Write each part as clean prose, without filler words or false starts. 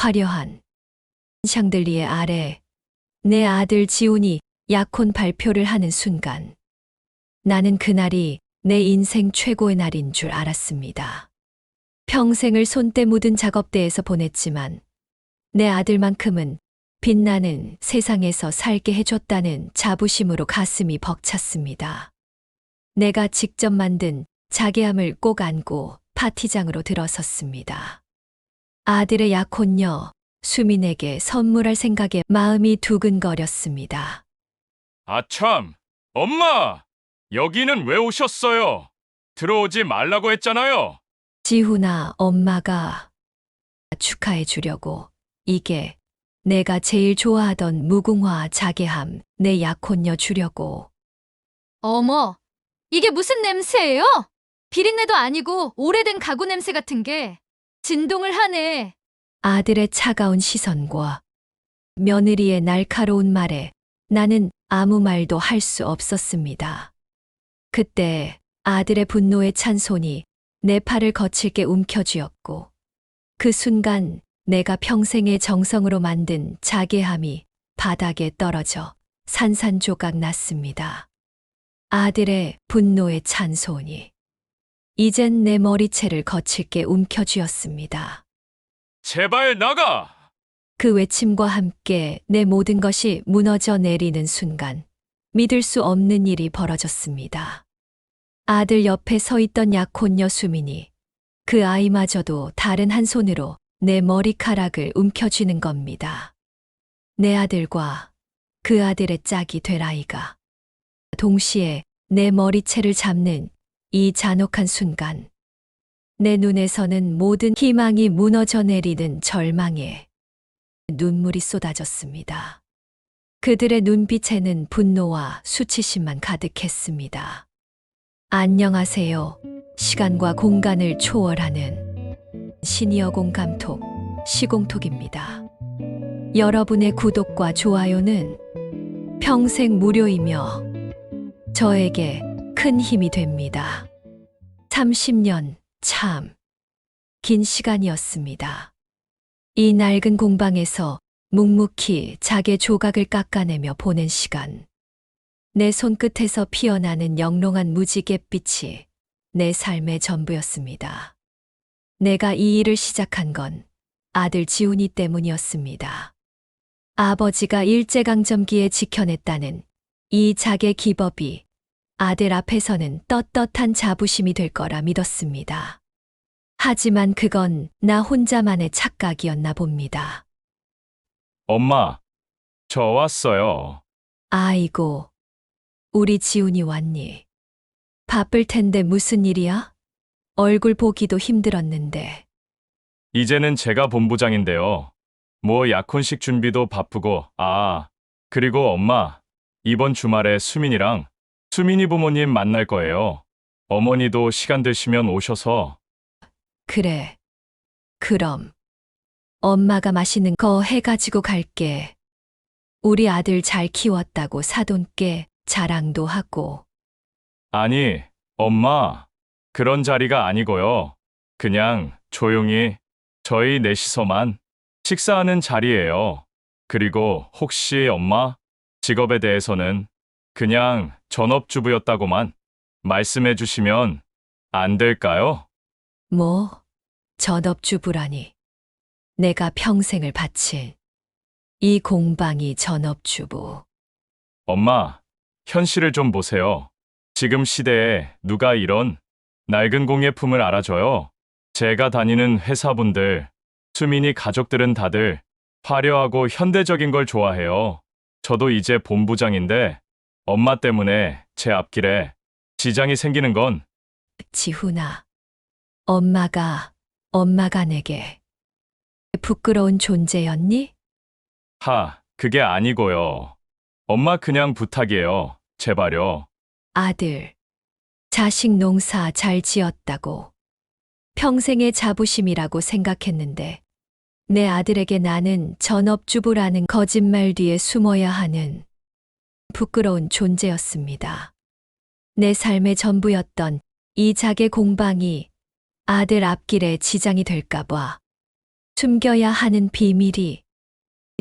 화려한 샹들리에 아래 내 아들 지훈이 약혼 발표를 하는 순간 나는 그날이 내 인생 최고의 날인 줄 알았습니다. 평생을 손때 묻은 작업대에서 보냈지만 내 아들만큼은 빛나는 세상에서 살게 해줬다는 자부심으로 가슴이 벅찼습니다. 내가 직접 만든 자개함을 꼭 안고 파티장으로 들어섰습니다. 아들의 약혼녀 수민에게 선물할 생각에 마음이 두근거렸습니다. 아참, 엄마! 여기는 왜 오셨어요? 들어오지 말라고 했잖아요. 지훈아, 엄마가 축하해 주려고 이게 내가 제일 좋아하던 무궁화 자개함 내 약혼녀 주려고. 어머, 이게 무슨 냄새예요? 비린내도 아니고 오래된 가구 냄새 같은 게 진동을 하네. 아들의 차가운 시선과 며느리의 날카로운 말에 나는 아무 말도 할 수 없었습니다. 그때 아들의 분노에 찬 손이 내 팔을 거칠게 움켜쥐었고 그 순간 내가 평생의 정성으로 만든 자개함이 바닥에 떨어져 산산조각 났습니다. 아들의 분노에 찬 손이 이젠 내 머리채를 거칠게 움켜쥐었습니다. 제발 나가! 그 외침과 함께 내 모든 것이 무너져 내리는 순간 믿을 수 없는 일이 벌어졌습니다. 아들 옆에 서 있던 약혼녀 수민이 그 아이마저도 다른 한 손으로 내 머리카락을 움켜쥐는 겁니다. 내 아들과 그 아들의 짝이 될 아이가 동시에 내 머리채를 잡는 이 잔혹한 순간 내 눈에서는 모든 희망이 무너져 내리는 절망에 눈물이 쏟아졌습니다. 그들의 눈빛에는 분노와 수치심만 가득했습니다. 안녕하세요. 시간과 공간을 초월하는 시니어 공감톡 시공톡입니다. 여러분의 구독과 좋아요는 평생 무료이며 저에게 큰 힘이 됩니다. 30년 참 긴 시간이었습니다. 이 낡은 공방에서 묵묵히 자개 조각을 깎아내며 보낸 시간. 내 손끝에서 피어나는 영롱한 무지갯빛이 내 삶의 전부였습니다. 내가 이 일을 시작한 건 아들 지훈이 때문이었습니다. 아버지가 일제강점기에 지켜냈다는 이 자개 기법이 아들 앞에서는 떳떳한 자부심이 될 거라 믿었습니다. 하지만 그건 나 혼자만의 착각이었나 봅니다. 엄마, 저 왔어요. 아이고, 우리 지훈이 왔니? 바쁠 텐데 무슨 일이야? 얼굴 보기도 힘들었는데. 이제는 제가 본부장인데요. 뭐 약혼식 준비도 바쁘고, 그리고 엄마, 이번 주말에 수민이 부모님 만날 거예요. 어머니도 시간 되시면 오셔서. 그래. 그럼 엄마가 맛있는 거 해가지고 갈게. 우리 아들 잘 키웠다고 사돈께 자랑도 하고. 아니, 엄마, 그런 자리가 아니고요. 그냥 조용히 저희 넷이서만 식사하는 자리예요. 그리고 혹시 엄마 직업에 대해서는 그냥 전업주부였다고만 말씀해 주시면 안 될까요? 뭐, 전업주부라니. 내가 평생을 바친 이 공방이 전업주부. 엄마, 현실을 좀 보세요. 지금 시대에 누가 이런 낡은 공예품을 알아줘요? 제가 다니는 회사분들, 수민이 가족들은 다들 화려하고 현대적인 걸 좋아해요. 저도 이제 본부장인데 엄마 때문에 제 앞길에 지장이 생기는 건 지훈아, 엄마가 내게 부끄러운 존재였니? 그게 아니고요. 엄마 그냥 부탁이에요. 제발요. 아들, 자식 농사 잘 지었다고 평생의 자부심이라고 생각했는데 내 아들에게 나는 전업주부라는 거짓말 뒤에 숨어야 하는 부끄러운 존재였습니다. 내 삶의 전부였던 이 자개 공방이 아들 앞길에 지장이 될까봐 숨겨야 하는 비밀이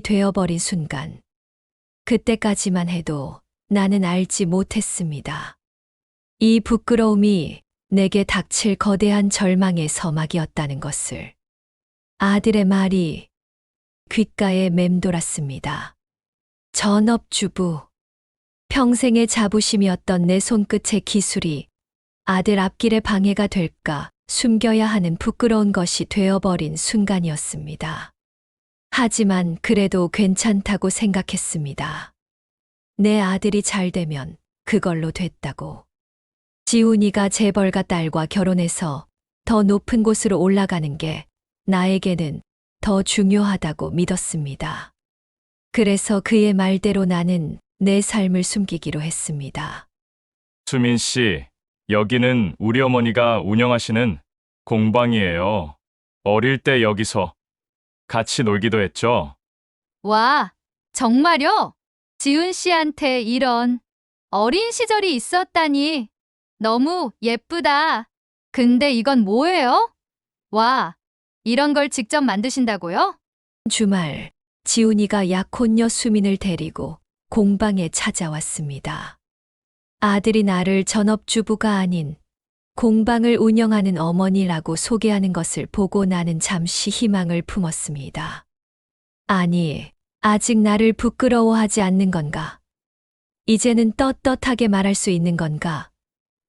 되어버린 순간. 그때까지만 해도 나는 알지 못했습니다. 이 부끄러움이 내게 닥칠 거대한 절망의 서막이었다는 것을. 아들의 말이 귓가에 맴돌았습니다. 전업주부. 평생의 자부심이었던 내 손끝의 기술이 아들 앞길에 방해가 될까 숨겨야 하는 부끄러운 것이 되어버린 순간이었습니다. 하지만 그래도 괜찮다고 생각했습니다. 내 아들이 잘 되면 그걸로 됐다고. 지훈이가 재벌가 딸과 결혼해서 더 높은 곳으로 올라가는 게 나에게는 더 중요하다고 믿었습니다. 그래서 그의 말대로 나는 내 삶을 숨기기로 했습니다. 수민 씨, 여기는 우리 어머니가 운영하시는 공방이에요. 어릴 때 여기서 같이 놀기도 했죠. 와, 정말요? 지훈 씨한테 이런 어린 시절이 있었다니. 너무 예쁘다. 근데 이건 뭐예요? 와, 이런 걸 직접 만드신다고요? 주말, 지훈이가 약혼녀 수민을 데리고 공방에 찾아왔습니다. 아들이 나를 전업주부가 아닌 공방을 운영하는 어머니라고 소개하는 것을 보고 나는 잠시 희망을 품었습니다. 아니, 아직 나를 부끄러워하지 않는 건가? 이제는 떳떳하게 말할 수 있는 건가?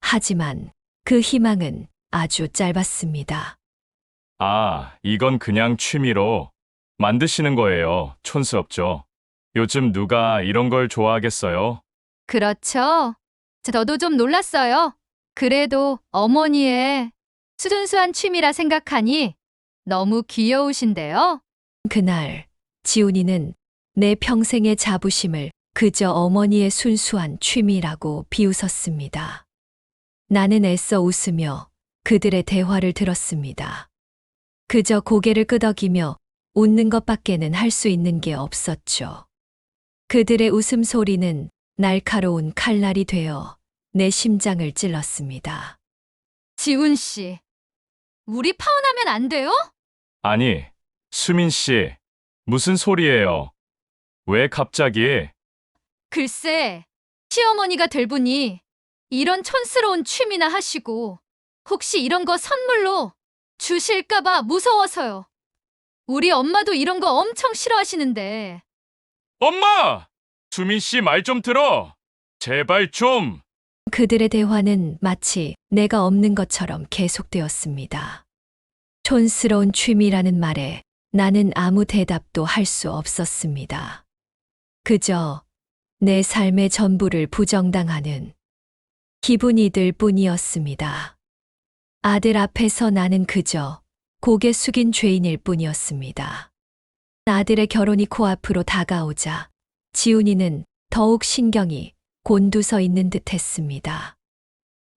하지만 그 희망은 아주 짧았습니다. 아, 이건 그냥 취미로 만드시는 거예요. 촌스럽죠. 요즘 누가 이런 걸 좋아하겠어요? 그렇죠. 저도 좀 놀랐어요. 그래도 어머니의 수준수한 취미라 생각하니 너무 귀여우신데요? 그날 지훈이는 내 평생의 자부심을 그저 어머니의 순수한 취미라고 비웃었습니다. 나는 애써 웃으며 그들의 대화를 들었습니다. 그저 고개를 끄덕이며 웃는 것밖에는 할 수 있는 게 없었죠. 그들의 웃음소리는 날카로운 칼날이 되어 내 심장을 찔렀습니다. 지훈 씨, 우리 파혼하면 안 돼요? 아니, 수민 씨, 무슨 소리예요? 왜 갑자기? 글쎄, 시어머니가 될 분이 이런 촌스러운 취미나 하시고 혹시 이런 거 선물로 주실까봐 무서워서요. 우리 엄마도 이런 거 엄청 싫어하시는데. 엄마! 수민 씨 말 좀 들어. 제발 좀. 그들의 대화는 마치 내가 없는 것처럼 계속되었습니다. 촌스러운 취미라는 말에 나는 아무 대답도 할 수 없었습니다. 그저 내 삶의 전부를 부정당하는 기분이 들 뿐이었습니다. 아들 앞에서 나는 그저 고개 숙인 죄인일 뿐이었습니다. 아들의 결혼이 코앞으로 다가오자 지훈이는 더욱 신경이 곤두서 있는 듯 했습니다.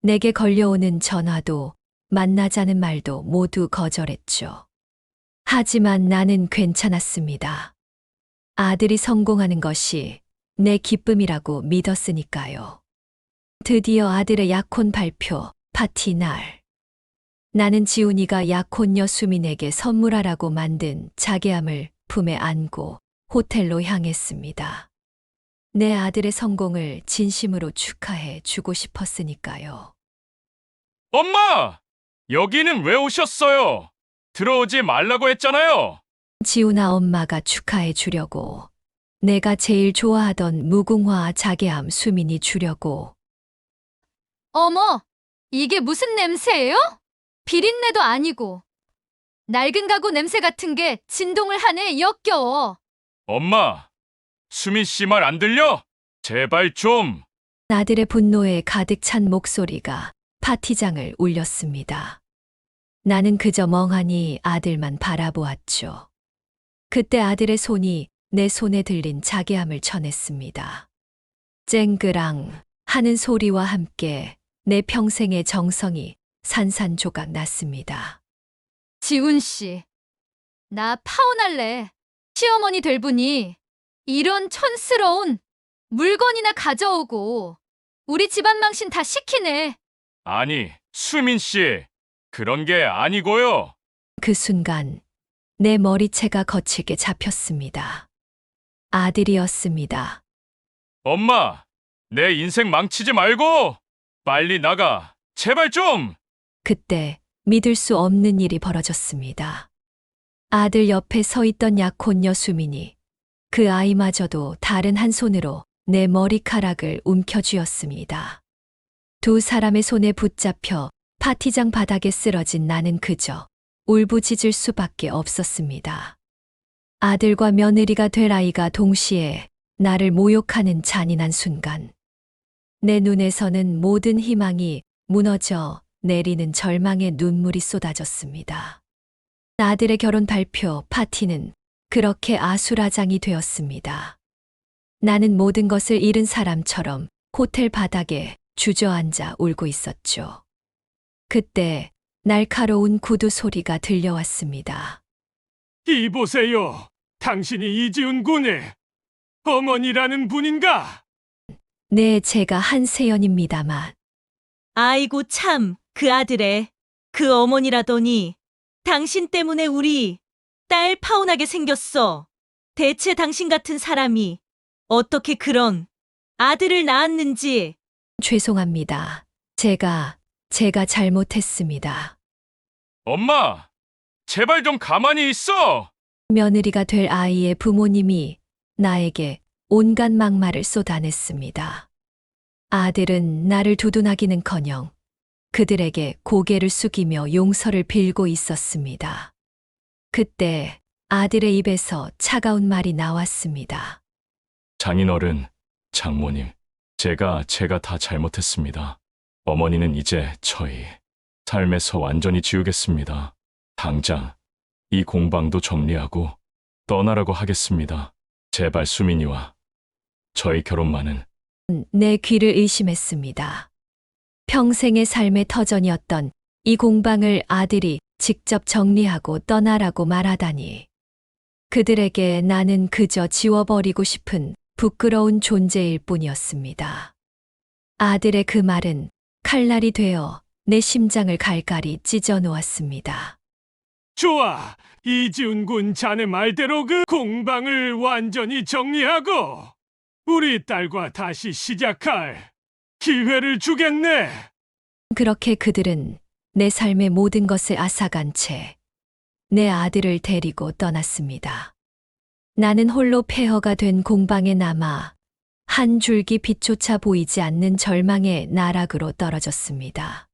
내게 걸려오는 전화도 만나자는 말도 모두 거절했죠. 하지만 나는 괜찮았습니다. 아들이 성공하는 것이 내 기쁨이라고 믿었으니까요. 드디어 아들의 약혼 발표 파티 날. 나는 지훈이가 약혼녀 수민에게 선물하라고 만든 자개함을 품에 안고 호텔로 향했습니다. 내 아들의 성공을 진심으로 축하해 주고 싶었으니까요. 엄마! 여기는 왜 오셨어요? 들어오지 말라고 했잖아요. 지훈아 엄마가 축하해 주려고, 내가 제일 좋아하던 무궁화 자개함 수민이 주려고. 어머, 이게 무슨 냄새예요? 비린내도 아니고. 낡은 가구 냄새 같은 게 진동을 하네, 역겨워. 엄마, 수민 씨 말 안 들려? 제발 좀. 아들의 분노에 가득 찬 목소리가 파티장을 울렸습니다. 나는 그저 멍하니 아들만 바라보았죠. 그때 아들의 손이 내 손에 들린 자개함을 쳐냈습니다. 쨍그랑 하는 소리와 함께 내 평생의 정성이 산산조각 났습니다. 지훈 씨, 나 파혼할래. 시어머니 될 분이 이런 촌스러운 물건이나 가져오고 우리 집안 망신 다 시키네. 아니, 수민 씨. 그런 게 아니고요. 그 순간 내 머리채가 거칠게 잡혔습니다. 아들이었습니다. 엄마, 내 인생 망치지 말고 빨리 나가. 제발 좀. 그때 믿을 수 없는 일이 벌어졌습니다. 아들 옆에 서 있던 약혼녀 수민이 그 아이마저도 다른 한 손으로 내 머리카락을 움켜쥐었습니다. 두 사람의 손에 붙잡혀 파티장 바닥에 쓰러진 나는 그저 울부짖을 수밖에 없었습니다. 아들과 며느리가 될 아이가 동시에 나를 모욕하는 잔인한 순간, 내 눈에서는 모든 희망이 무너져 내리는 절망의 눈물이 쏟아졌습니다. 아들의 결혼 발표 파티는 그렇게 아수라장이 되었습니다. 나는 모든 것을 잃은 사람처럼 호텔 바닥에 주저앉아 울고 있었죠. 그때 날카로운 구두 소리가 들려왔습니다. 이보세요. 당신이 이지훈 군의 어머니라는 분인가? 네, 제가 한세연입니다만. 아이고 참, 그 아들의 그 어머니라더니 당신 때문에 우리 딸 파혼하게 생겼어. 대체 당신 같은 사람이 어떻게 그런 아들을 낳았는지. 죄송합니다. 제가 잘못했습니다. 엄마, 제발 좀 가만히 있어. 며느리가 될 아이의 부모님이 나에게 온갖 막말을 쏟아냈습니다. 아들은 나를 두둔하기는커녕 그들에게 고개를 숙이며 용서를 빌고 있었습니다. 그때 아들의 입에서 차가운 말이 나왔습니다. 장인어른, 장모님, 제가 다 잘못했습니다. 어머니는 이제 저희 삶에서 완전히 지우겠습니다. 당장 이 공방도 정리하고 떠나라고 하겠습니다. 제발 수민이와 저희 결혼만은. 내 귀를 의심했습니다. 평생의 삶의 터전이었던 이 공방을 아들이 직접 정리하고 떠나라고 말하다니. 그들에게 나는 그저 지워버리고 싶은 부끄러운 존재일 뿐이었습니다. 아들의 그 말은 칼날이 되어 내 심장을 갈갈이 찢어 놓았습니다. 좋아. 이지훈 군 자네 말대로 그 공방을 완전히 정리하고 우리 딸과 다시 시작할 기회를 주겠네. 그렇게 그들은 내 삶의 모든 것을 앗아간 채 내 아들을 데리고 떠났습니다. 나는 홀로 폐허가 된 공방에 남아 한 줄기 빛조차 보이지 않는 절망의 나락으로 떨어졌습니다.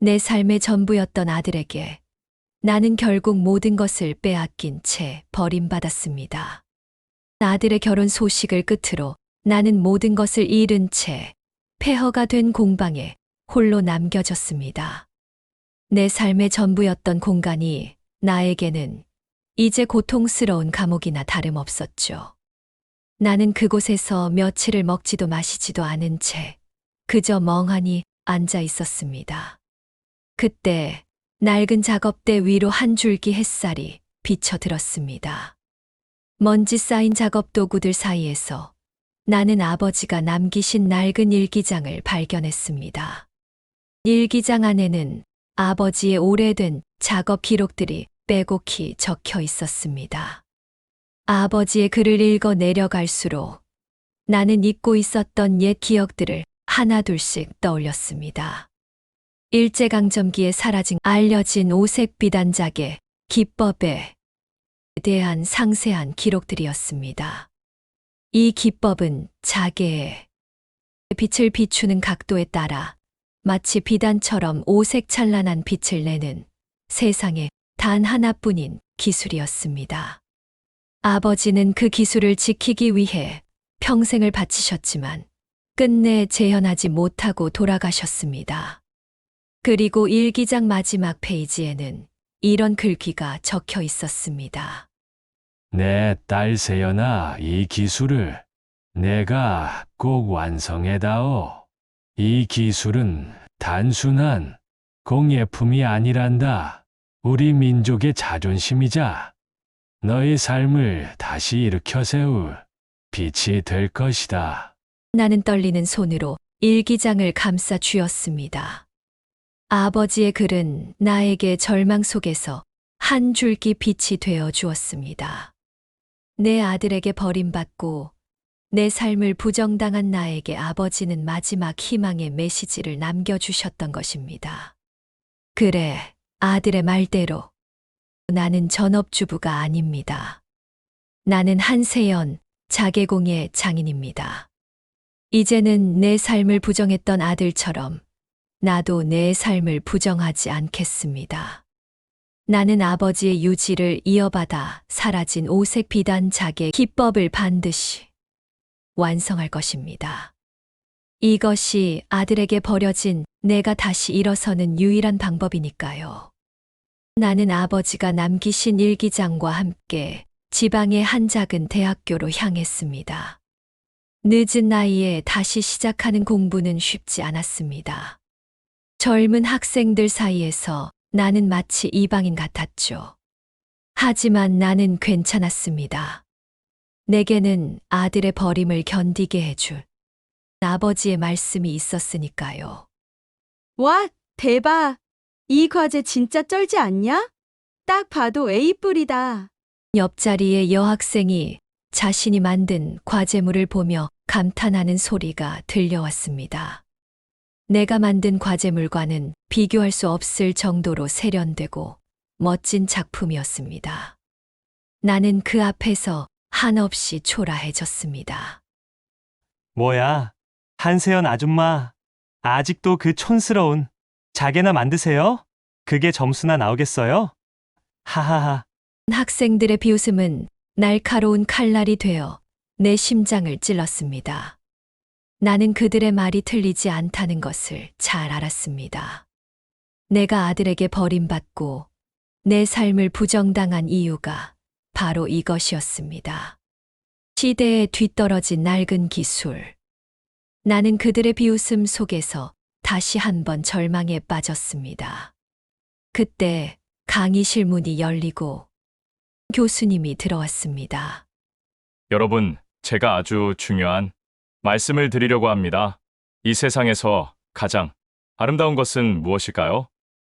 내 삶의 전부였던 아들에게 나는 결국 모든 것을 빼앗긴 채 버림받았습니다. 아들의 결혼 소식을 끝으로 나는 모든 것을 잃은 채 폐허가 된 공방에 홀로 남겨졌습니다. 내 삶의 전부였던 공간이 나에게는 이제 고통스러운 감옥이나 다름없었죠. 나는 그곳에서 며칠을 먹지도 마시지도 않은 채 그저 멍하니 앉아 있었습니다. 그때 낡은 작업대 위로 한 줄기 햇살이 비쳐들었습니다. 먼지 쌓인 작업 도구들 사이에서 나는 아버지가 남기신 낡은 일기장을 발견했습니다. 일기장 안에는 아버지의 오래된 작업 기록들이 빼곡히 적혀 있었습니다. 아버지의 글을 읽어 내려갈수록 나는 잊고 있었던 옛 기억들을 하나둘씩 떠올렸습니다. 일제강점기에 사라진 알려진 오색 비단작의 기법에 대한 상세한 기록들이었습니다. 이 기법은 자개의 빛을 비추는 각도에 따라 마치 비단처럼 오색 찬란한 빛을 내는 세상에 단 하나뿐인 기술이었습니다. 아버지는 그 기술을 지키기 위해 평생을 바치셨지만 끝내 재현하지 못하고 돌아가셨습니다. 그리고 일기장 마지막 페이지에는 이런 글귀가 적혀 있었습니다. 내 딸 세연아, 이 기술을 내가 꼭 완성해다오. 이 기술은 단순한 공예품이 아니란다. 우리 민족의 자존심이자 너의 삶을 다시 일으켜 세울 빛이 될 것이다. 나는 떨리는 손으로 일기장을 감싸 쥐었습니다. 아버지의 글은 나에게 절망 속에서 한 줄기 빛이 되어 주었습니다. 내 아들에게 버림받고 내 삶을 부정당한 나에게 아버지는 마지막 희망의 메시지를 남겨주셨던 것입니다. 그래, 아들의 말대로 나는 전업주부가 아닙니다. 나는 한세연 자개공의 장인입니다. 이제는 내 삶을 부정했던 아들처럼 나도 내 삶을 부정하지 않겠습니다. 나는 아버지의 유지를 이어받아 사라진 오색 비단 자개 기법을 반드시 완성할 것입니다. 이것이 아들에게 버려진 내가 다시 일어서는 유일한 방법이니까요. 나는 아버지가 남기신 일기장과 함께 지방의 한 작은 대학교로 향했습니다. 늦은 나이에 다시 시작하는 공부는 쉽지 않았습니다. 젊은 학생들 사이에서 나는 마치 이방인 같았죠. 하지만 나는 괜찮았습니다. 내게는 아들의 버림을 견디게 해줄 아버지의 말씀이 있었으니까요. 와, 대박! 이 과제 진짜 쩔지 않냐? 딱 봐도 A뿔이다. 옆자리의 여학생이 자신이 만든 과제물을 보며 감탄하는 소리가 들려왔습니다. 내가 만든 과제물과는 비교할 수 없을 정도로 세련되고 멋진 작품이었습니다. 나는 그 앞에서 한없이 초라해졌습니다. 뭐야, 한세연 아줌마. 아직도 그 촌스러운 자개나 만드세요? 그게 점수나 나오겠어요? 하하하. 학생들의 비웃음은 날카로운 칼날이 되어 내 심장을 찔렀습니다. 나는 그들의 말이 틀리지 않다는 것을 잘 알았습니다. 내가 아들에게 버림받고 내 삶을 부정당한 이유가 바로 이것이었습니다. 시대에 뒤떨어진 낡은 기술. 나는 그들의 비웃음 속에서 다시 한번 절망에 빠졌습니다. 그때 강의실 문이 열리고 교수님이 들어왔습니다. 여러분, 제가 아주 중요한 말씀을 드리려고 합니다. 이 세상에서 가장 아름다운 것은 무엇일까요?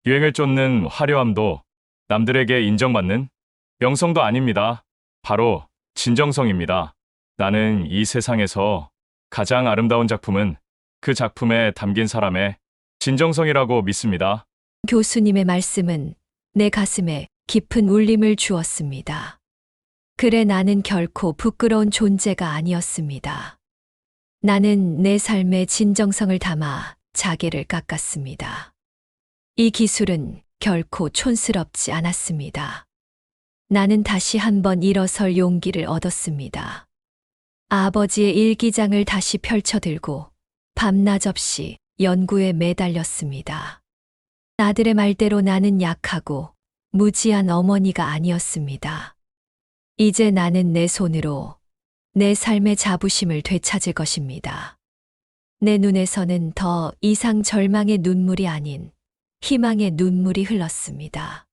유행을 쫓는 화려함도 남들에게 인정받는 명성도 아닙니다. 바로 진정성입니다. 나는 이 세상에서 가장 아름다운 작품은 그 작품에 담긴 사람의 진정성이라고 믿습니다. 교수님의 말씀은 내 가슴에 깊은 울림을 주었습니다. 그래, 나는 결코 부끄러운 존재가 아니었습니다. 나는 내 삶의 진정성을 담아 자개를 깎았습니다. 이 기술은 결코 촌스럽지 않았습니다. 나는 다시 한번 일어설 용기를 얻었습니다. 아버지의 일기장을 다시 펼쳐들고 밤낮 없이 연구에 매달렸습니다. 아들의 말대로 나는 약하고 무지한 어머니가 아니었습니다. 이제 나는 내 손으로 내 삶의 자부심을 되찾을 것입니다. 내 눈에서는 더 이상 절망의 눈물이 아닌 희망의 눈물이 흘렀습니다.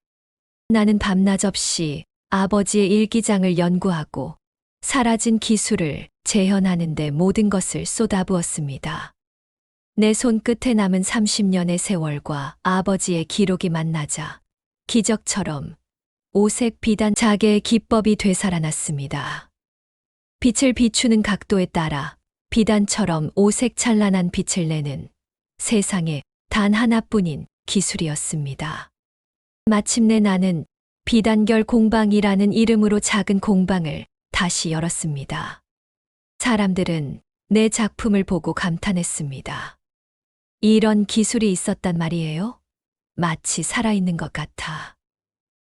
나는 밤낮 없이 아버지의 일기장을 연구하고 사라진 기술을 재현하는 데 모든 것을 쏟아부었습니다. 내 손끝에 남은 30년의 세월과 아버지의 기록이 만나자 기적처럼 오색 비단 자개의 기법이 되살아났습니다. 빛을 비추는 각도에 따라 비단처럼 오색 찬란한 빛을 내는 세상에 단 하나뿐인 기술이었습니다. 마침내 나는 비단결 공방이라는 이름으로 작은 공방을 다시 열었습니다. 사람들은 내 작품을 보고 감탄했습니다. 이런 기술이 있었단 말이에요? 마치 살아있는 것 같아.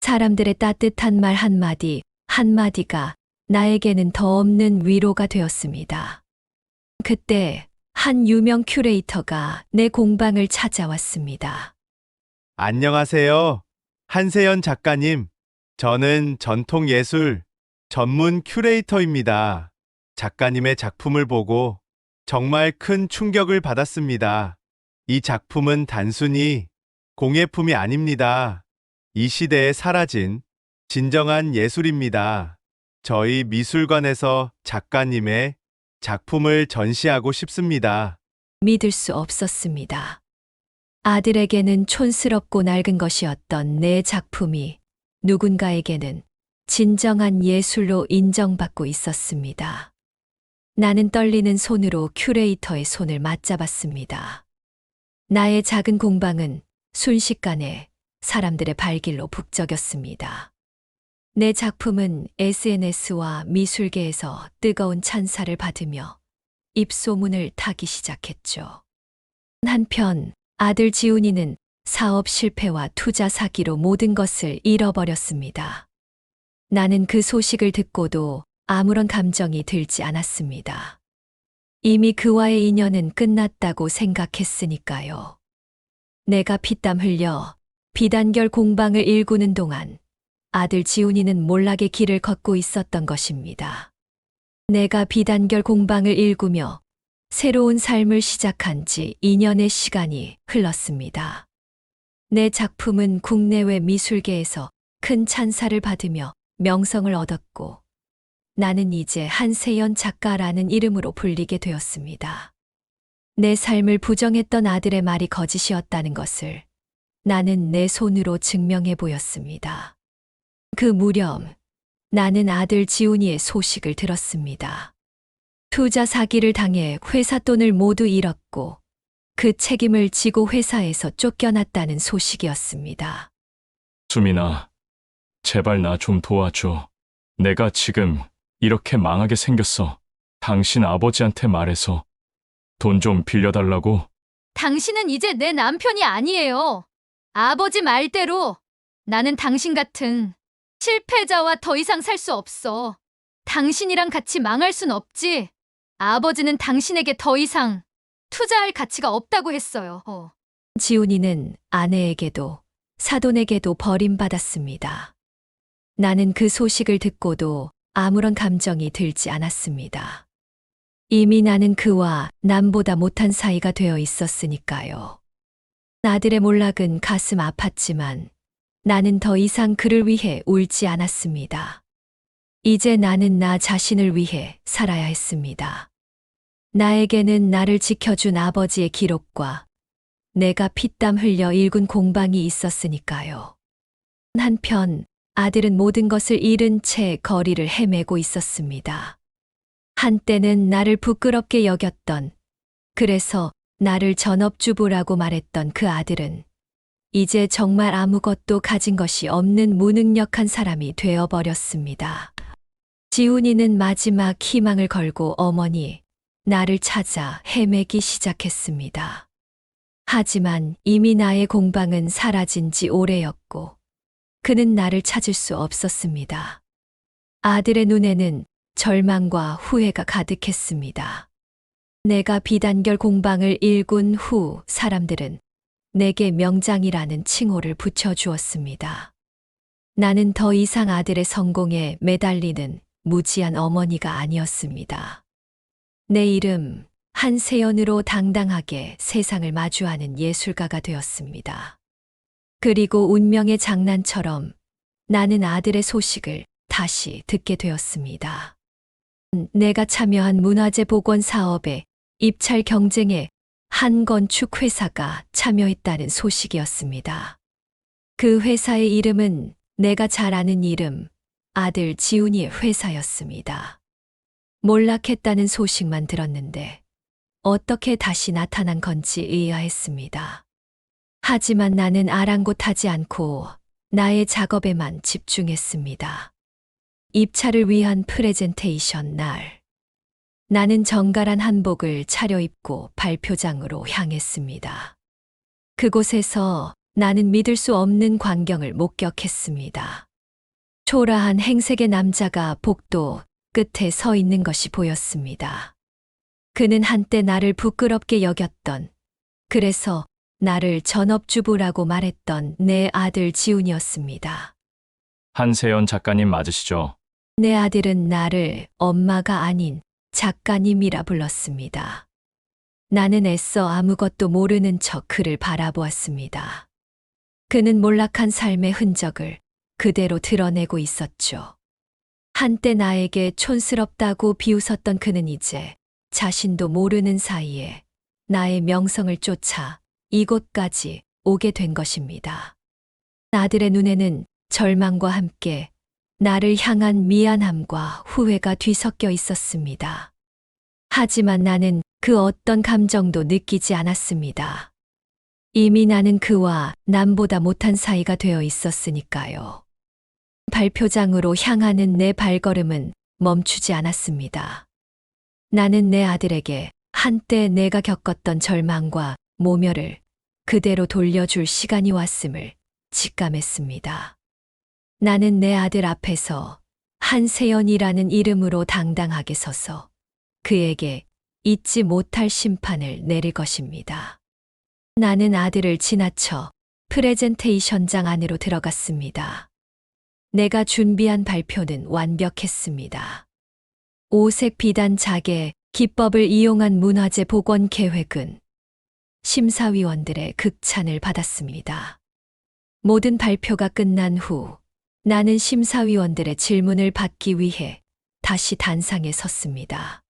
사람들의 따뜻한 말 한마디, 한마디가 나에게는 더 없는 위로가 되었습니다. 그때 한 유명 큐레이터가 내 공방을 찾아왔습니다. 안녕하세요. 한세연 작가님. 저는 전통예술 전문 큐레이터입니다. 작가님의 작품을 보고 정말 큰 충격을 받았습니다. 이 작품은 단순히 공예품이 아닙니다. 이 시대에 사라진 진정한 예술입니다. 저희 미술관에서 작가님의 작품을 전시하고 싶습니다. 믿을 수 없었습니다. 아들에게는 촌스럽고 낡은 것이었던 내 작품이 누군가에게는 진정한 예술로 인정받고 있었습니다. 나는 떨리는 손으로 큐레이터의 손을 맞잡았습니다. 나의 작은 공방은 순식간에 사람들의 발길로 북적였습니다. 내 작품은 SNS와 미술계에서 뜨거운 찬사를 받으며 입소문을 타기 시작했죠. 한편 아들 지훈이는 사업 실패와 투자 사기로 모든 것을 잃어버렸습니다. 나는 그 소식을 듣고도 아무런 감정이 들지 않았습니다. 이미 그와의 인연은 끝났다고 생각했으니까요. 내가 피땀 흘려 비단결 공방을 일구는 동안 아들 지훈이는 몰락의 길을 걷고 있었던 것입니다. 내가 비단결 공방을 일구며 새로운 삶을 시작한 지 2년의 시간이 흘렀습니다. 내 작품은 국내외 미술계에서 큰 찬사를 받으며 명성을 얻었고, 나는 이제 한세연 작가라는 이름으로 불리게 되었습니다. 내 삶을 부정했던 아들의 말이 거짓이었다는 것을 나는 내 손으로 증명해 보였습니다. 그 무렵 나는 아들 지훈이의 소식을 들었습니다. 투자 사기를 당해 회사 돈을 모두 잃었고 그 책임을 지고 회사에서 쫓겨났다는 소식이었습니다. 수민아, 제발 나 좀 도와줘. 내가 지금 이렇게 망하게 생겼어. 당신 아버지한테 말해서 돈 좀 빌려달라고. 당신은 이제 내 남편이 아니에요. 아버지 말대로 나는 당신 같은 실패자와 더 이상 살 수 없어. 당신이랑 같이 망할 순 없지. 아버지는 당신에게 더 이상 투자할 가치가 없다고 했어요. 지훈이는 아내에게도 사돈에게도 버림받았습니다. 나는 그 소식을 듣고도 아무런 감정이 들지 않았습니다. 이미 나는 그와 남보다 못한 사이가 되어 있었으니까요. 아들의 몰락은 가슴 아팠지만 나는 더 이상 그를 위해 울지 않았습니다. 이제 나는 나 자신을 위해 살아야 했습니다. 나에게는 나를 지켜준 아버지의 기록과 내가 피땀 흘려 일군 공방이 있었으니까요. 한편 아들은 모든 것을 잃은 채 거리를 헤매고 있었습니다. 한때는 나를 부끄럽게 여겼던, 그래서 나를 전업주부라고 말했던 그 아들은 이제 정말 아무것도 가진 것이 없는 무능력한 사람이 되어버렸습니다. 지훈이는 마지막 희망을 걸고 어머니, 나를 찾아 헤매기 시작했습니다. 하지만 이미 나의 공방은 사라진 지 오래였고 그는 나를 찾을 수 없었습니다. 아들의 눈에는 절망과 후회가 가득했습니다. 내가 비단결 공방을 일군 후 사람들은 내게 명장이라는 칭호를 붙여주었습니다. 나는 더 이상 아들의 성공에 매달리는 무지한 어머니가 아니었습니다. 내 이름 한세연으로 당당하게 세상을 마주하는 예술가가 되었습니다. 그리고 운명의 장난처럼 나는 아들의 소식을 다시 듣게 되었습니다. 내가 참여한 문화재 복원 사업에 입찰 경쟁에 한 건축 회사가 참여했다는 소식이었습니다. 그 회사의 이름은 내가 잘 아는 이름, 아들 지훈이의 회사였습니다. 몰락했다는 소식만 들었는데 어떻게 다시 나타난 건지 의아했습니다. 하지만 나는 아랑곳하지 않고 나의 작업에만 집중했습니다. 입찰을 위한 프레젠테이션 날, 나는 정갈한 한복을 차려입고 발표장으로 향했습니다. 그곳에서 나는 믿을 수 없는 광경을 목격했습니다. 초라한 행색의 남자가 복도 끝에 서 있는 것이 보였습니다. 그는 한때 나를 부끄럽게 여겼던, 그래서 나를 전업주부라고 말했던 내 아들 지훈이었습니다. 한세연 작가님 맞으시죠? 내 아들은 나를 엄마가 아닌 작가님이라 불렀습니다. 나는 애써 아무것도 모르는 척 그를 바라보았습니다. 그는 몰락한 삶의 흔적을 그대로 드러내고 있었죠. 한때 나에게 촌스럽다고 비웃었던 그는 이제 자신도 모르는 사이에 나의 명성을 쫓아 이곳까지 오게 된 것입니다. 아들의 눈에는 절망과 함께 나를 향한 미안함과 후회가 뒤섞여 있었습니다. 하지만 나는 그 어떤 감정도 느끼지 않았습니다. 이미 나는 그와 남보다 못한 사이가 되어 있었으니까요. 발표장으로 향하는 내 발걸음은 멈추지 않았습니다. 나는 내 아들에게 한때 내가 겪었던 절망과 모멸을 그대로 돌려줄 시간이 왔음을 직감했습니다. 나는 내 아들 앞에서 한세연이라는 이름으로 당당하게 서서 그에게 잊지 못할 심판을 내릴 것입니다. 나는 아들을 지나쳐 프레젠테이션장 안으로 들어갔습니다. 내가 준비한 발표는 완벽했습니다. 오색 비단 자개 기법을 이용한 문화재 복원 계획은 심사위원들의 극찬을 받았습니다. 모든 발표가 끝난 후 나는 심사위원들의 질문을 받기 위해 다시 단상에 섰습니다.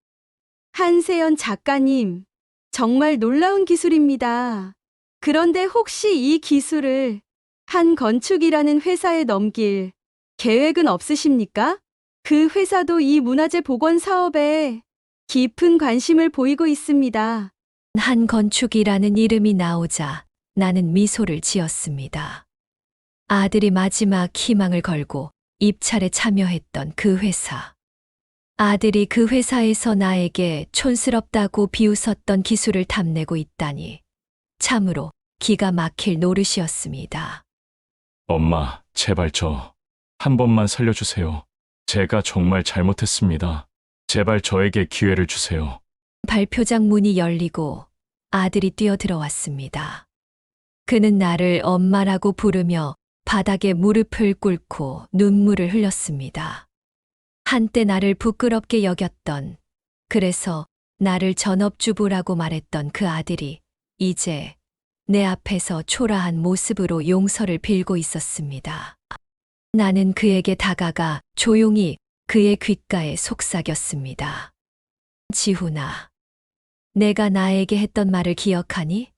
한세연 작가님, 정말 놀라운 기술입니다. 그런데 혹시 이 기술을 한 건축이라는 회사에 넘길 계획은 없으십니까? 그 회사도 이 문화재 복원 사업에 깊은 관심을 보이고 있습니다. 한 건축이라는 이름이 나오자 나는 미소를 지었습니다. 아들이 마지막 희망을 걸고 입찰에 참여했던 그 회사. 아들이 그 회사에서 나에게 촌스럽다고 비웃었던 기술을 탐내고 있다니 참으로 기가 막힐 노릇이었습니다. 엄마, 제발 저 한 번만 살려주세요. 제가 정말 잘못했습니다. 제발 저에게 기회를 주세요. 발표장 문이 열리고 아들이 뛰어들어왔습니다. 그는 나를 엄마라고 부르며 바닥에 무릎을 꿇고 눈물을 흘렸습니다. 한때 나를 부끄럽게 여겼던, 그래서 나를 전업주부라고 말했던 그 아들이 이제 내 앞에서 초라한 모습으로 용서를 빌고 있었습니다. 나는 그에게 다가가 조용히 그의 귓가에 속삭였습니다. 지훈아, 내가 나에게 했던 말을 기억하니?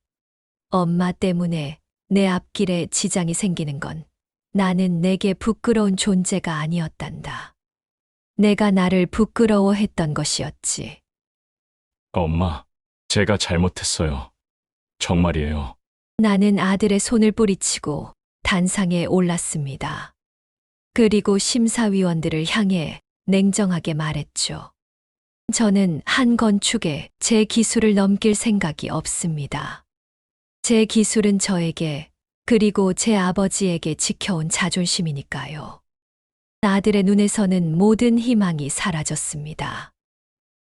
엄마 때문에 내 앞길에 지장이 생기는 건 나는 내게 부끄러운 존재가 아니었단다. 내가 나를 부끄러워했던 것이었지. 엄마, 제가 잘못했어요. 정말이에요. 나는 아들의 손을 뿌리치고 단상에 올랐습니다. 그리고 심사위원들을 향해 냉정하게 말했죠. 저는 한 건축에 제 기술을 넘길 생각이 없습니다. 제 기술은 저에게 그리고 제 아버지에게 지켜온 자존심이니까요. 아들의 눈에서는 모든 희망이 사라졌습니다.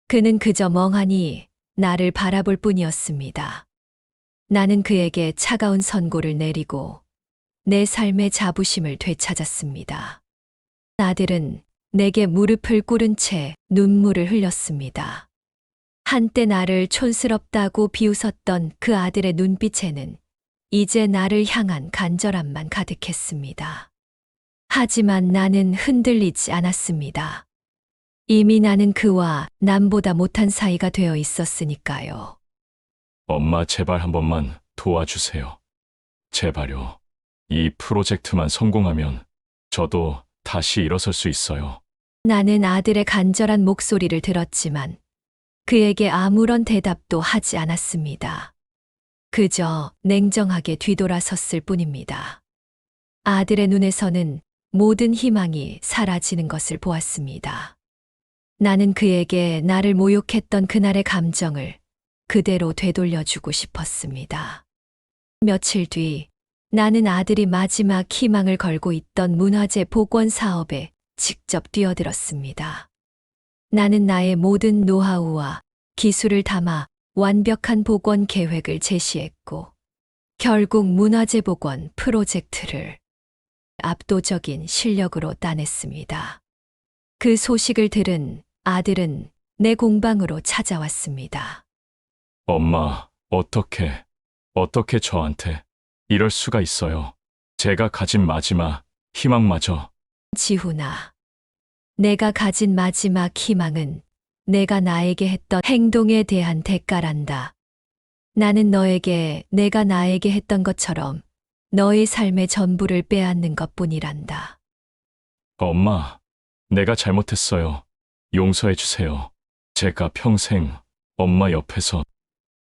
그는 그저 멍하니 나를 바라볼 뿐이었습니다. 나는 그에게 차가운 선고를 내리고 내 삶의 자부심을 되찾았습니다. 아들은 내게 무릎을 꿇은 채 눈물을 흘렸습니다. 한때 나를 촌스럽다고 비웃었던 그 아들의 눈빛에는 이제 나를 향한 간절함만 가득했습니다. 하지만 나는 흔들리지 않았습니다. 이미 나는 그와 남보다 못한 사이가 되어 있었으니까요. 엄마, 제발 한 번만 도와주세요. 제발요. 이 프로젝트만 성공하면 저도 다시 일어설 수 있어요. 나는 아들의 간절한 목소리를 들었지만 그에게 아무런 대답도 하지 않았습니다. 그저 냉정하게 뒤돌아섰을 뿐입니다. 아들의 눈에서는 모든 희망이 사라지는 것을 보았습니다. 나는 그에게 나를 모욕했던 그날의 감정을 그대로 되돌려주고 싶었습니다. 며칠 뒤 나는 아들이 마지막 희망을 걸고 있던 문화재 복원 사업에 직접 뛰어들었습니다. 나는 나의 모든 노하우와 기술을 담아 완벽한 복원 계획을 제시했고, 결국 문화재 복원 프로젝트를 압도적인 실력으로 따냈습니다. 그 소식을 들은 아들은 내 공방으로 찾아왔습니다. 엄마, 어떻게 저한테 이럴 수가 있어요. 제가 가진 마지막 희망마저. 지훈아, 내가 가진 마지막 희망은 내가 나에게 했던 행동에 대한 대가란다. 나는 너에게 내가 나에게 했던 것처럼 너의 삶의 전부를 빼앗는 것뿐이란다. 엄마, 내가 잘못했어요. 용서해 주세요. 제가 평생 엄마 옆에서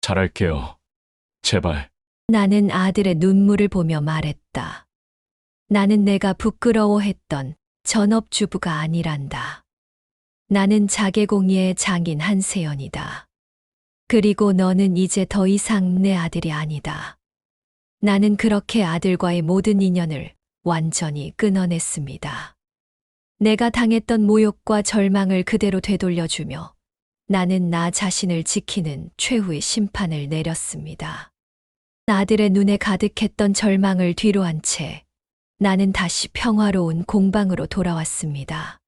잘할게요. 제발. 나는 아들의 눈물을 보며 말했다. 나는 내가 부끄러워했던 전업주부가 아니란다. 나는 자개공예의 장인 한세연이다. 그리고 너는 이제 더 이상 내 아들이 아니다. 나는 그렇게 아들과의 모든 인연을 완전히 끊어냈습니다. 내가 당했던 모욕과 절망을 그대로 되돌려주며 나는 나 자신을 지키는 최후의 심판을 내렸습니다. 아들의 눈에 가득했던 절망을 뒤로한 채 나는 다시 평화로운 공방으로 돌아왔습니다.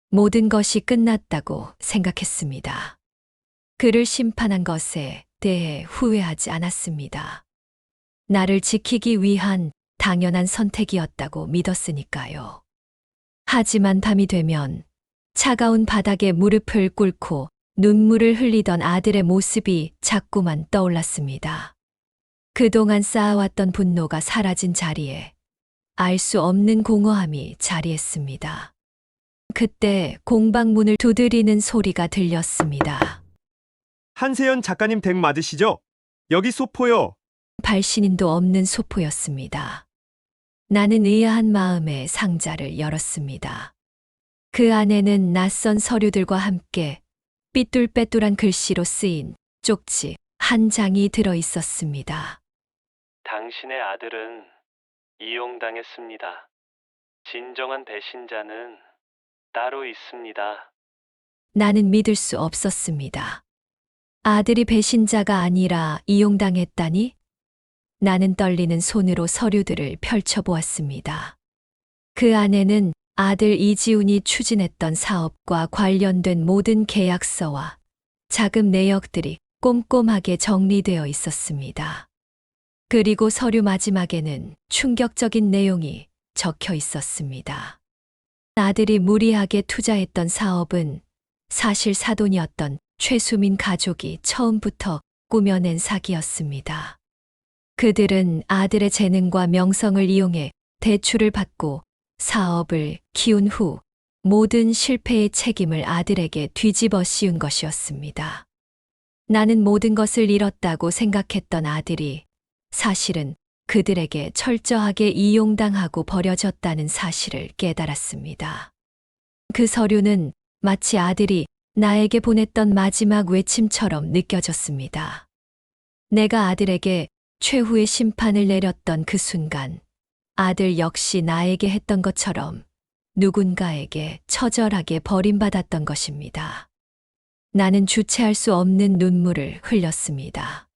모든 것이 끝났다고 생각했습니다. 그를 심판한 것에 대해 후회하지 않았습니다. 나를 지키기 위한 당연한 선택이었다고 믿었으니까요. 하지만 밤이 되면 차가운 바닥에 무릎을 꿇고 눈물을 흘리던 아들의 모습이 자꾸만 떠올랐습니다. 그동안 쌓아왔던 분노가 사라진 자리에 알 수 없는 공허함이 자리했습니다. 그때 공방 문을 두드리는 소리가 들렸습니다. 한세연 작가님 댁 맞으시죠? 여기 소포요. 발신인도 없는 소포였습니다. 나는 의아한 마음에 상자를 열었습니다. 그 안에는 낯선 서류들과 함께 삐뚤빼뚤한 글씨로 쓰인 쪽지 한 장이 들어 있었습니다. 당신의 아들은 이용당했습니다. 진정한 배신자는 따로 있습니다. 나는 믿을 수 없었습니다. 아들이 배신자가 아니라 이용당했다니? 나는 떨리는 손으로 서류들을 펼쳐보았습니다. 그 안에는 아들 이지훈이 추진했던 사업과 관련된 모든 계약서와 자금 내역들이 꼼꼼하게 정리되어 있었습니다. 그리고 서류 마지막에는 충격적인 내용이 적혀 있었습니다. 아들이 무리하게 투자했던 사업은 사실 사돈이었던 최수민 가족이 처음부터 꾸며낸 사기였습니다. 그들은 아들의 재능과 명성을 이용해 대출을 받고 사업을 키운 후 모든 실패의 책임을 아들에게 뒤집어 씌운 것이었습니다. 나는 모든 것을 잃었다고 생각했던 아들이 사실은 그들에게 철저하게 이용당하고 버려졌다는 사실을 깨달았습니다. 그 서류는 마치 아들이 나에게 보냈던 마지막 외침처럼 느껴졌습니다. 내가 아들에게 최후의 심판을 내렸던 그 순간, 아들 역시 나에게 했던 것처럼 누군가에게 처절하게 버림받았던 것입니다. 나는 주체할 수 없는 눈물을 흘렸습니다.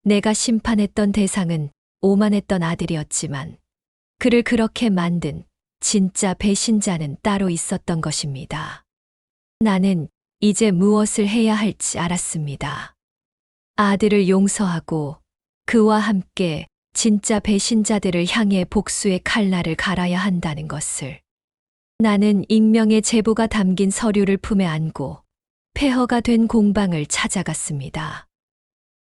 내가 심판했던 대상은 오만했던 아들이었지만 그를 그렇게 만든 진짜 배신자는 따로 있었던 것입니다. 나는 이제 무엇을 해야 할지 알았습니다. 아들을 용서하고 그와 함께 진짜 배신자들을 향해 복수의 칼날을 갈아야 한다는 것을. 나는 익명의 제보가 담긴 서류를 품에 안고 폐허가 된 공방을 찾아갔습니다.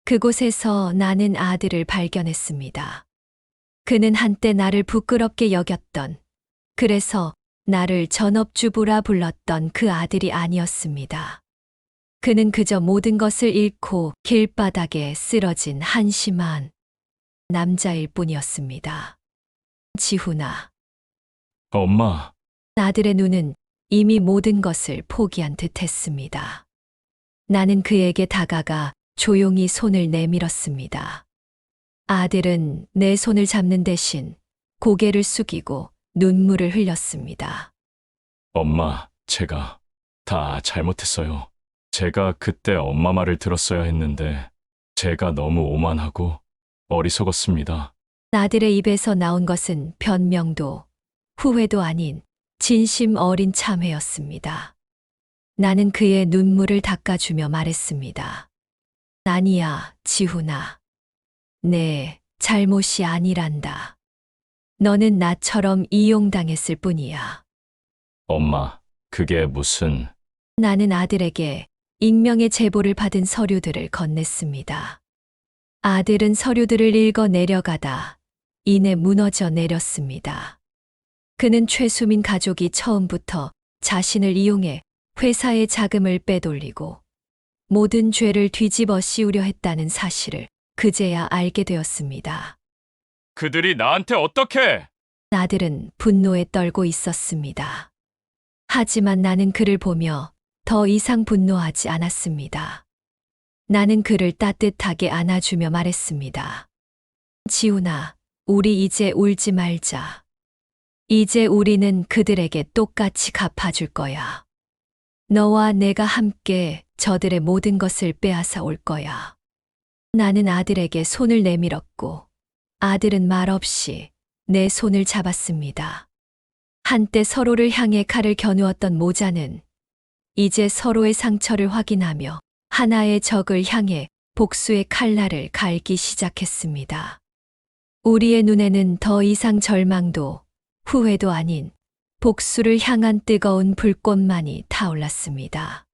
그곳에서 나는 아들을 발견했습니다. 그는 한때 나를 부끄럽게 여겼던, 그래서 나를 전업주부라 불렀던 그 아들이 아니었습니다. 그는 그저 모든 것을 잃고 길바닥에 쓰러진 한심한 남자일 뿐이었습니다. 지훈아. 엄마, 아들의 눈은 이미 모든 것을 포기한 듯 했습니다. 나는 그에게 다가가 조용히 손을 내밀었습니다. 아들은 내 손을 잡는 대신 고개를 숙이고 눈물을 흘렸습니다. 엄마, 제가 다 잘못했어요. 제가 그때 엄마 말을 들었어야 했는데 제가 너무 오만하고 어리석었습니다. 아들의 입에서 나온 것은 변명도 후회도 아닌 진심 어린 참회였습니다. 나는 그의 눈물을 닦아주며 말했습니다. 아니야, 지훈아. 내 잘못이 아니란다. 너는 나처럼 이용당했을 뿐이야. 엄마, 그게 무슨... 나는 아들에게 익명의 제보를 받은 서류들을 건넸습니다. 아들은 서류들을 읽어 내려가다 이내 무너져 내렸습니다. 그는 최수민 가족이 처음부터 자신을 이용해 회사의 자금을 빼돌리고 모든 죄를 뒤집어 씌우려 했다는 사실을 그제야 알게 되었습니다. 그들이 나한테 어떻게? 아들은 분노에 떨고 있었습니다. 하지만 나는 그를 보며 더 이상 분노하지 않았습니다. 나는 그를 따뜻하게 안아주며 말했습니다. 지훈아, 우리 이제 울지 말자. 이제 우리는 그들에게 똑같이 갚아줄 거야. 너와 내가 함께 저들의 모든 것을 빼앗아 올 거야. 나는 아들에게 손을 내밀었고 아들은 말없이 내 손을 잡았습니다. 한때 서로를 향해 칼을 겨누었던 모자는 이제 서로의 상처를 확인하며 하나의 적을 향해 복수의 칼날을 갈기 시작했습니다. 우리의 눈에는 더 이상 절망도 후회도 아닌 복수를 향한 뜨거운 불꽃만이 타올랐습니다.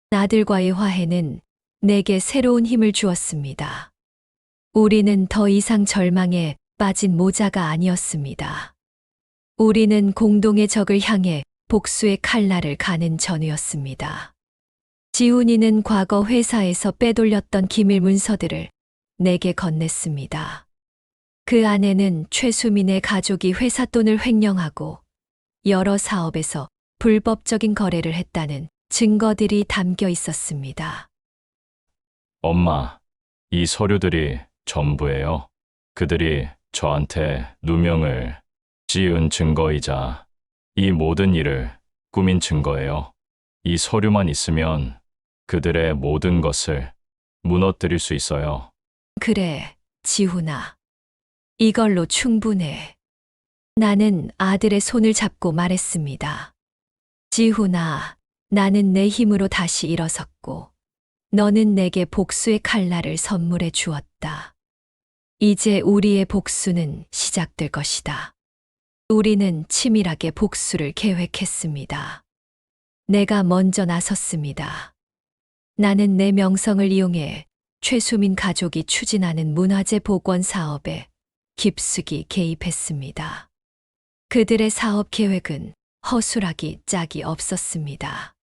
아들과의 화해는 내게 새로운 힘을 주었습니다. 우리는 더 이상 절망에 빠진 모자가 아니었습니다. 우리는 공동의 적을 향해 복수의 칼날을 가는 전우였습니다. 지훈이는 과거 회사에서 빼돌렸던 기밀 문서들을 내게 건넸습니다. 그 안에는 최수민의 가족이 회사 돈을 횡령하고 여러 사업에서 불법적인 거래를 했다는 증거들이 담겨 있었습니다. 엄마, 이 서류들이 전부예요. 그들이 저한테 누명을 씌운 증거이자 이 모든 일을 꾸민 증거예요. 이 서류만 있으면 그들의 모든 것을 무너뜨릴 수 있어요. 그래, 지훈아. 이걸로 충분해. 나는 아들의 손을 잡고 말했습니다. 지훈아, 나는 내 힘으로 다시 일어섰고, 너는 내게 복수의 칼날을 선물해 주었다. 이제 우리의 복수는 시작될 것이다. 우리는 치밀하게 복수를 계획했습니다. 내가 먼저 나섰습니다. 나는 내 명성을 이용해 최수민 가족이 추진하는 문화재 복원 사업에 깊숙이 개입했습니다. 그들의 사업 계획은 허술하기 짝이 없었습니다.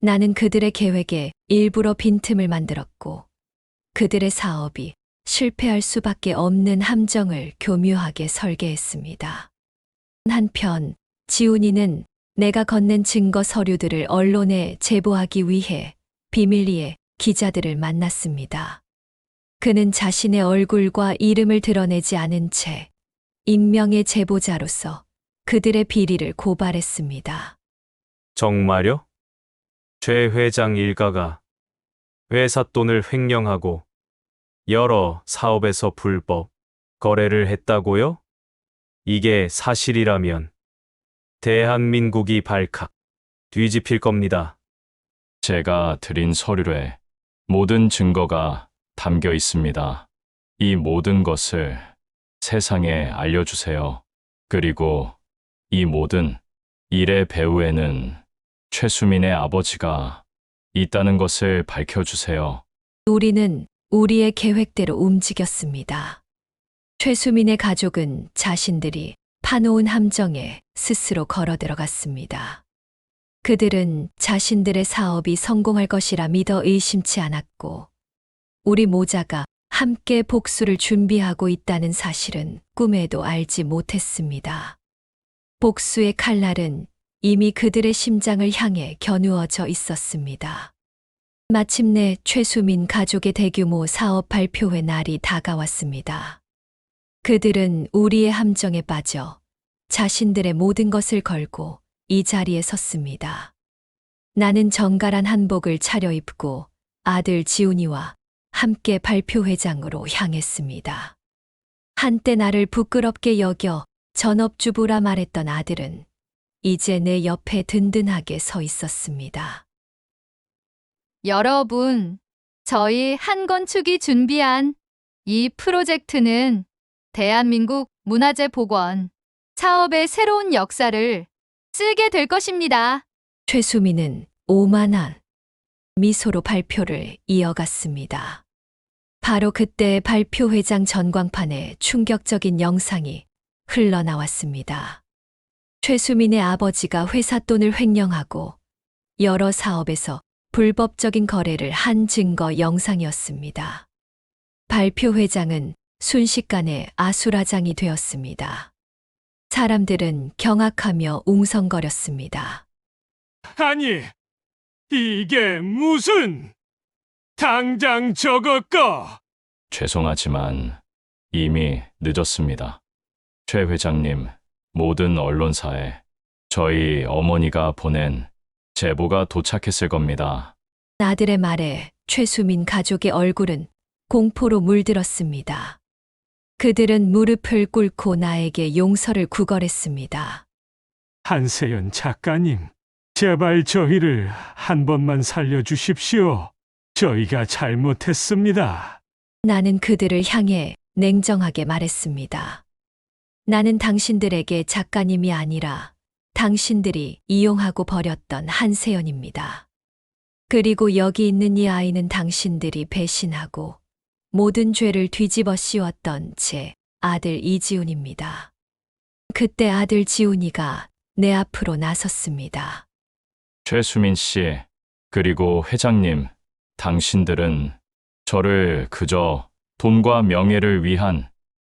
나는 그들의 계획에 일부러 빈틈을 만들었고 그들의 사업이 실패할 수밖에 없는 함정을 교묘하게 설계했습니다. 한편 지훈이는 내가 건넨 증거 서류들을 언론에 제보하기 위해 비밀리에 기자들을 만났습니다. 그는 자신의 얼굴과 이름을 드러내지 않은 채 익명의 제보자로서 그들의 비리를 고발했습니다. 정말요? 최 회장 일가가 회사 돈을 횡령하고 여러 사업에서 불법 거래를 했다고요? 이게 사실이라면 대한민국이 발칵 뒤집힐 겁니다. 제가 드린 서류에 모든 증거가 담겨 있습니다. 이 모든 것을 세상에 알려주세요. 그리고 이 모든 일의 배후에는 최수민의 아버지가 있다는 것을 밝혀주세요. 우리는 우리의 계획대로 움직였습니다. 최수민의 가족은 자신들이 파놓은 함정에 스스로 걸어 들어갔습니다. 그들은 자신들의 사업이 성공할 것이라 믿어 의심치 않았고 우리 모자가 함께 복수를 준비하고 있다는 사실은 꿈에도 알지 못했습니다. 복수의 칼날은 이미 그들의 심장을 향해 겨누어져 있었습니다. 마침내 최수민 가족의 대규모 사업 발표회 날이 다가왔습니다. 그들은 우리의 함정에 빠져 자신들의 모든 것을 걸고 이 자리에 섰습니다. 나는 정갈한 한복을 차려입고 아들 지훈이와 함께 발표회장으로 향했습니다. 한때 나를 부끄럽게 여겨 전업주부라 말했던 아들은 이제 내 옆에 든든하게 서 있었습니다. 여러분, 저희 한건축이 준비한 이 프로젝트는 대한민국 문화재 복원 사업의 새로운 역사를 쓰게 될 것입니다. 최수민은 오만한 미소로 발표를 이어갔습니다. 바로 그때 발표회장 전광판에 충격적인 영상이 흘러나왔습니다. 최수민의 아버지가 회사 돈을 횡령하고 여러 사업에서 불법적인 거래를 한 증거 영상이었습니다. 발표회장은 순식간에 아수라장이 되었습니다. 사람들은 경악하며 웅성거렸습니다. 아니, 이게 무슨... 당장 저거 꺼! 죄송하지만 이미 늦었습니다. 최 회장님, 모든 언론사에 저희 어머니가 보낸 제보가 도착했을 겁니다. 아들의 말에 최수민 가족의 얼굴은 공포로 물들었습니다. 그들은 무릎을 꿇고 나에게 용서를 구걸했습니다. 한세연 작가님, 제발 저희를 한 번만 살려주십시오. 저희가 잘못했습니다. 나는 그들을 향해 냉정하게 말했습니다. 나는 당신들에게 작가님이 아니라 당신들이 이용하고 버렸던 한세연입니다. 그리고 여기 있는 이 아이는 당신들이 배신하고 모든 죄를 뒤집어 씌웠던 제 아들 이지훈입니다. 그때 아들 지훈이가 내 앞으로 나섰습니다. 최수민 씨, 그리고 회장님, 당신들은 저를 그저 돈과 명예를 위한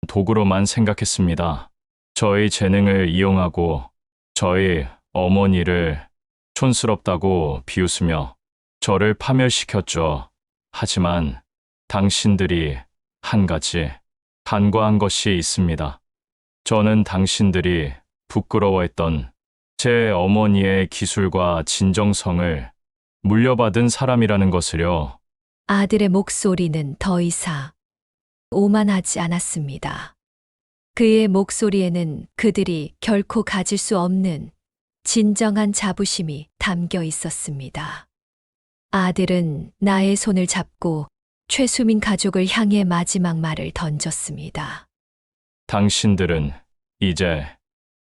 도구로만 생각했습니다. 저의 재능을 이용하고 저희 어머니를 촌스럽다고 비웃으며 저를 파멸시켰죠. 하지만 당신들이 한 가지 간과한 것이 있습니다. 저는 당신들이 부끄러워했던 제 어머니의 기술과 진정성을 물려받은 사람이라는 것을요. 아들의 목소리는 더 이상 오만하지 않았습니다. 그의 목소리에는 그들이 결코 가질 수 없는 진정한 자부심이 담겨 있었습니다. 아들은 나의 손을 잡고 최수민 가족을 향해 마지막 말을 던졌습니다. 당신들은 이제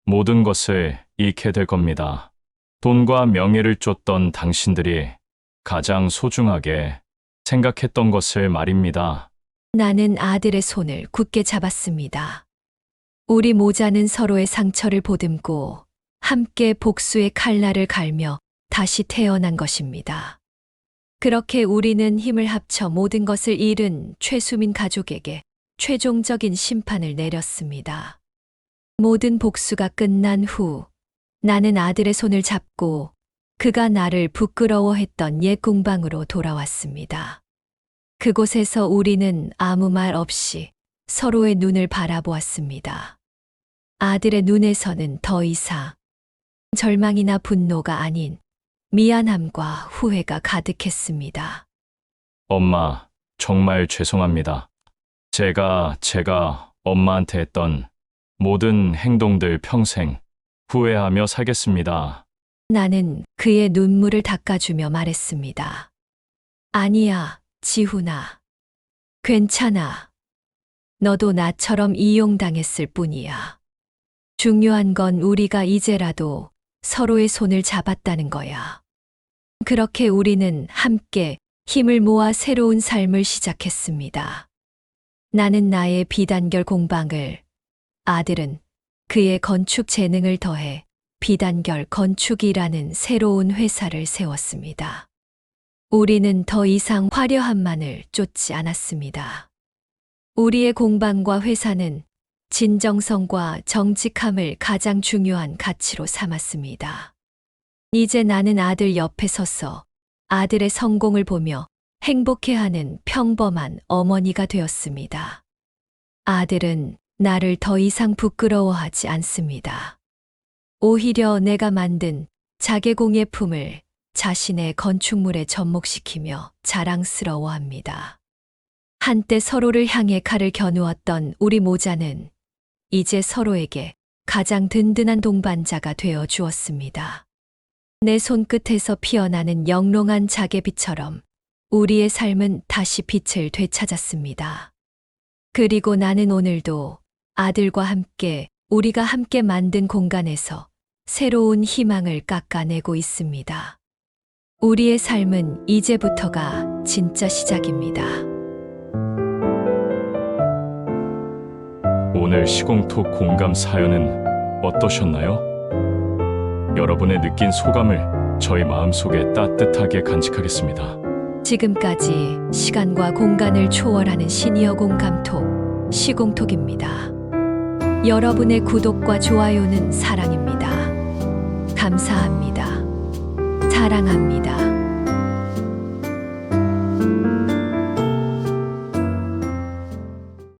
모든 것을 잃게 될 겁니다. 돈과 명예를 쫓던 당신들이 가장 소중하게 생각했던 것을 말입니다. 나는 아들의 손을 굳게 잡았습니다. 우리 모자는 서로의 상처를 보듬고 함께 복수의 칼날을 갈며 다시 태어난 것입니다. 그렇게 우리는 힘을 합쳐 모든 것을 잃은 최수민 가족에게 최종적인 심판을 내렸습니다. 모든 복수가 끝난 후 나는 아들의 손을 잡고 그가 나를 부끄러워했던 옛 공방으로 돌아왔습니다. 그곳에서 우리는 아무 말 없이 서로의 눈을 바라보았습니다. 아들의 눈에서는 더 이상 절망이나 분노가 아닌 미안함과 후회가 가득했습니다. 엄마, 정말 죄송합니다. 제가 엄마한테 했던 모든 행동들 평생 후회하며 살겠습니다. 나는 그의 눈물을 닦아주며 말했습니다. 아니야, 지훈아. 괜찮아. 너도 나처럼 이용당했을 뿐이야. 중요한 건 우리가 이제라도 서로의 손을 잡았다는 거야. 그렇게 우리는 함께 힘을 모아 새로운 삶을 시작했습니다. 나는 나의 비단결 공방을, 아들은 그의 건축 재능을 더해 비단결 건축이라는 새로운 회사를 세웠습니다. 우리는 더 이상 화려함만을 쫓지 않았습니다. 우리의 공방과 회사는 진정성과 정직함을 가장 중요한 가치로 삼았습니다. 이제 나는 아들 옆에 서서 아들의 성공을 보며 행복해하는 평범한 어머니가 되었습니다. 아들은 나를 더 이상 부끄러워하지 않습니다. 오히려 내가 만든 자개공예품을 자신의 건축물에 접목시키며 자랑스러워합니다. 한때 서로를 향해 칼을 겨누었던 우리 모자는 이제 서로에게 가장 든든한 동반자가 되어 주었습니다. 내 손끝에서 피어나는 영롱한 자개비처럼 우리의 삶은 다시 빛을 되찾았습니다. 그리고 나는 오늘도 아들과 함께 우리가 함께 만든 공간에서 새로운 희망을 깎아내고 있습니다. 우리의 삶은 이제부터가 진짜 시작입니다. 오늘 시공톡 공감 사연은 어떠셨나요? 여러분의 느낀 소감을 저희 마음속에 따뜻하게 간직하겠습니다. 지금까지 시간과 공간을 초월하는 시니어 공감톡 시공톡입니다. 여러분의 구독과 좋아요는 사랑입니다. 감사합니다. 사랑합니다.